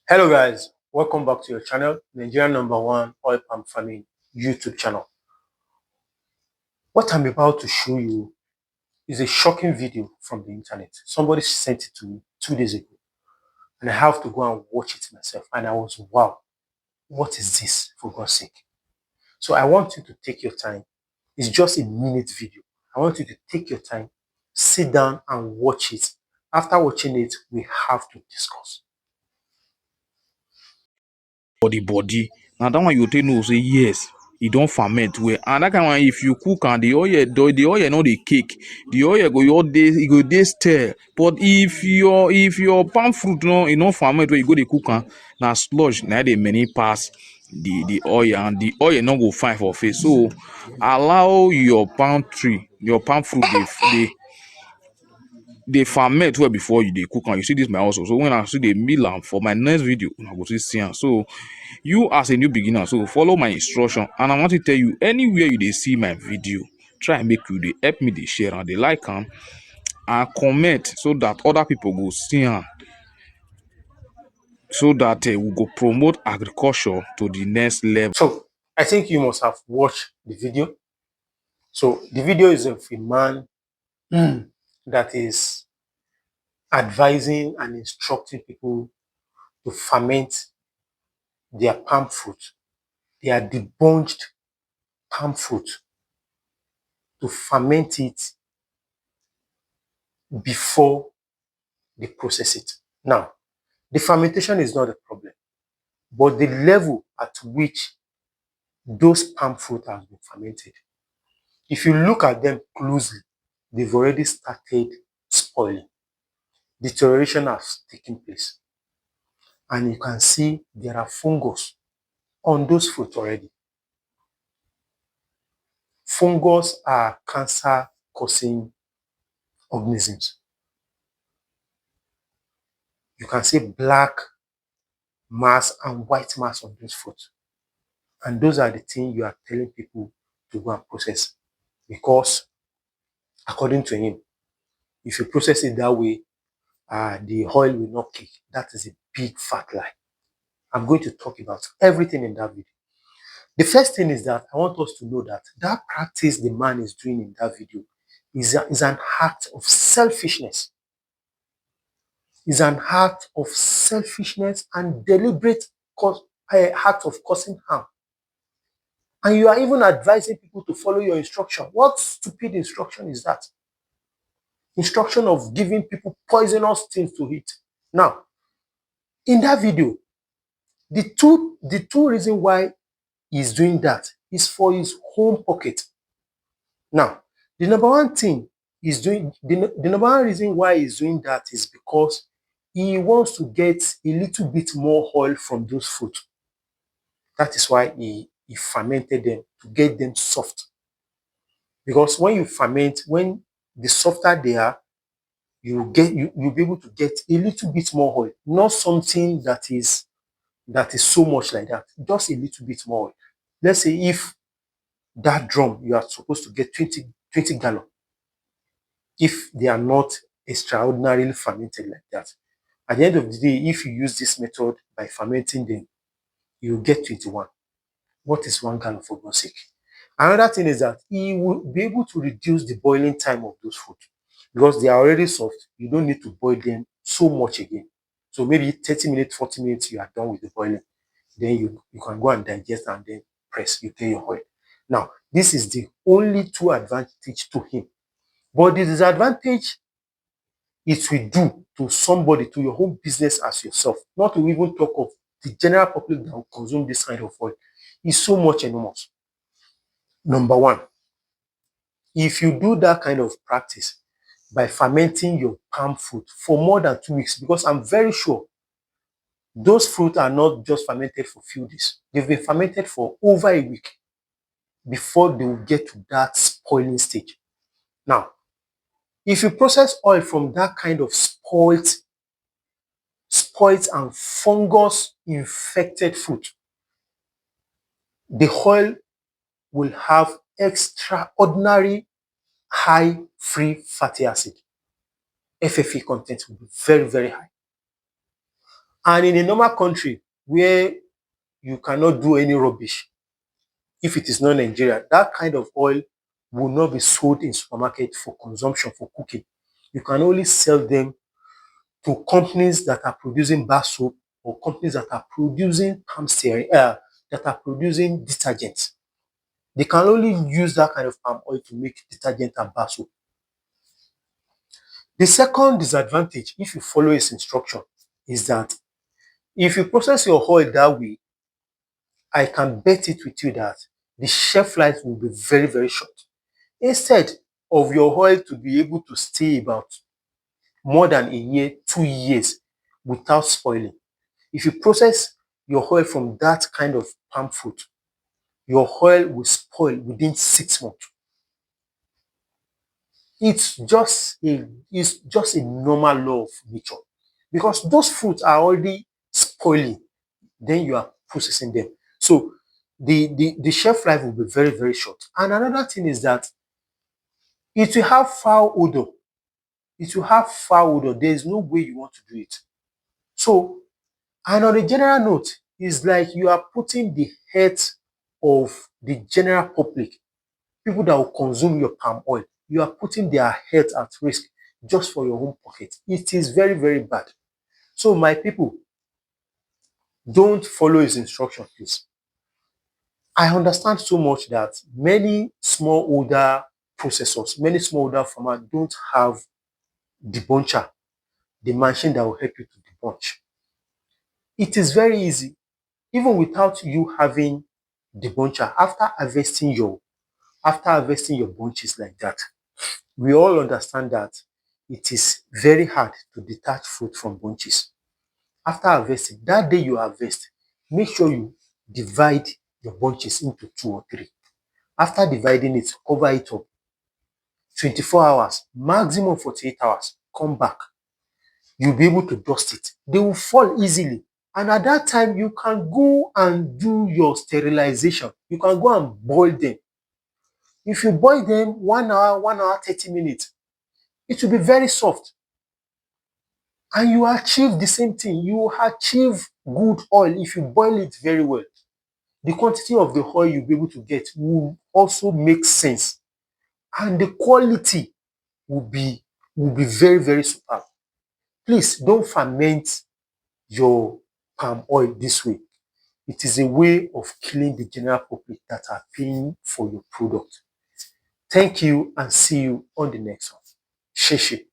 Hello guys, welcome back to your channel, Nigerian #1 oil palm farming YouTube channel. What I'm about to show you is a shocking video from the internet. Somebody sent it to me 2 days ago and I have to go and watch it myself. And I was, wow, what is this, for God's sake? So I want you to take your time. It's just a minute video. I want you to take your time, sit down and watch it. After watching it, we have to discuss. For the body. Now that one you take know say yes, e don't ferment well. And that kind of one, if you cook and the oil no dey cake, the oil go your day it go dey stale. But if your palm fruit no e no ferment when you go dey cook am, na sludge na dey many pass the oil, and the oil no go fine for face. So allow your palm tree, your palm fruit dey ferment well before you dey cook am. You see this my also. So when I see the mill am for my next video, una go see am. So you as a new beginner, so follow my instruction, and I want to tell you, anywhere you dey see my video, try make you dey help me dey share and dey like am and comment so that other people go see am, so that we go promote agriculture to the next level. So I think you must have watched the video. So the video is of a man that is advising and instructing people to ferment their palm fruit, their debunged palm fruit, to ferment it before they process it. Now, the fermentation is not a problem, but the level at which those palm fruit have been fermented. If you look at them closely, they've already started spoiling. Deterioration has taken place. And you can see there are fungus on those fruit already. Fungus are cancer-causing organisms. You can see black mass and white mass on those fruit. And those are the things you are telling people to go and process. Because according to him, if you process it that way, the oil will not kick. That is a big fat lie. I'm going to talk about everything in that video. The first thing is that I want us to know that that practice the man is doing in that video is an act of selfishness. Is an act of selfishness and deliberate act of causing harm. And you are even advising people to follow your instruction. What stupid instruction is that? Instruction of giving people poisonous things to eat. Now, in that video, the two reasons why he's doing that is for his home pocket. Now, the number one thing he's doing, the number one reason why he's doing that is because he wants to get a little bit more oil from those fruit. That is why he fermented them to get them soft. Because when you ferment, when the softer they are, you'll be able to get a little bit more oil, not something that is so much like that, just a little bit more oil. Let's say if that drum you are supposed to get 20 gallons, if they are not extraordinarily fermented like that, at the end of the day, if you use this method by fermenting them, you will get 21. What is 1 gallon, for God's sake? Another thing is that he will be able to reduce the boiling time of those food because they are already soft. You don't need to boil them so much again. So maybe 30 minutes, 40 minutes, you are done with the boiling. Then you can go and digest and then press, you get your oil. Now, this is the only two advantage to him. But the disadvantage it will do to somebody, to your own business as yourself, not to even talk of the general public that will consume this kind of oil, is so much enormous. Number one, if you do that kind of practice by fermenting your palm fruit for more than 2 weeks, because I'm very sure those fruit are not just fermented for a few days, they've been fermented for over a week before they will get to that spoiling stage. Now, if you process oil from that kind of spoiled and fungus infected fruit, the oil will have extraordinary high free fatty acid. FFA content will be very, very high. And in a normal country where you cannot do any rubbish, if it is not Nigeria, that kind of oil will not be sold in supermarket for consumption, for cooking. You can only sell them to companies that are producing bar soap or companies that are producing palm stearin, that are producing detergents. They can only use that kind of palm oil to make detergent and bar soap. The second disadvantage, if you follow his instruction, is that if you process your oil that way, I can bet it with you that the shelf life will be very, very short. Instead of your oil to be able to stay about more than a year, 2 years without spoiling, if you process your oil from that kind of palm fruit, your oil will spoil within 6 months. It's just a normal law of nature because those fruits are already spoiling. Then you are processing them. So the shelf life will be very, very short. And another thing is that it will have foul odor. It will have foul odor. There is no way you want to do it. So, and on a general note, it's like you are putting the health of the general public, people that will consume your palm oil, you are putting their health at risk just for your own pocket. It is very, very bad. So, my people, don't follow his instruction, please. I understand so much that many smallholder processors, many smallholder farmers don't have debuncher, the machine that will help you to debunch. It is very easy, even without you having debuncher. After harvesting your bunches like that, we all understand that it is very hard to detach fruit from bunches. After harvesting, that day you harvest, make sure you divide your bunches into 2 or 3. After dividing it, cover it up. 24 hours, maximum 48 hours, come back. You'll be able to dust it. They will fall easily. And at that time, you can go and do your sterilization. You can go and boil them. If you boil them 1 hour, 1 hour, 30 minutes, it will be very soft. And you achieve the same thing. You achieve good oil if you boil it very well. The quantity of the oil you'll be able to get will also make sense. And the quality will be very, very superb. Please don't ferment your palm oil this way. It is a way of killing the general public that are paying for your product. Thank you and see you on the next one. Sheshe.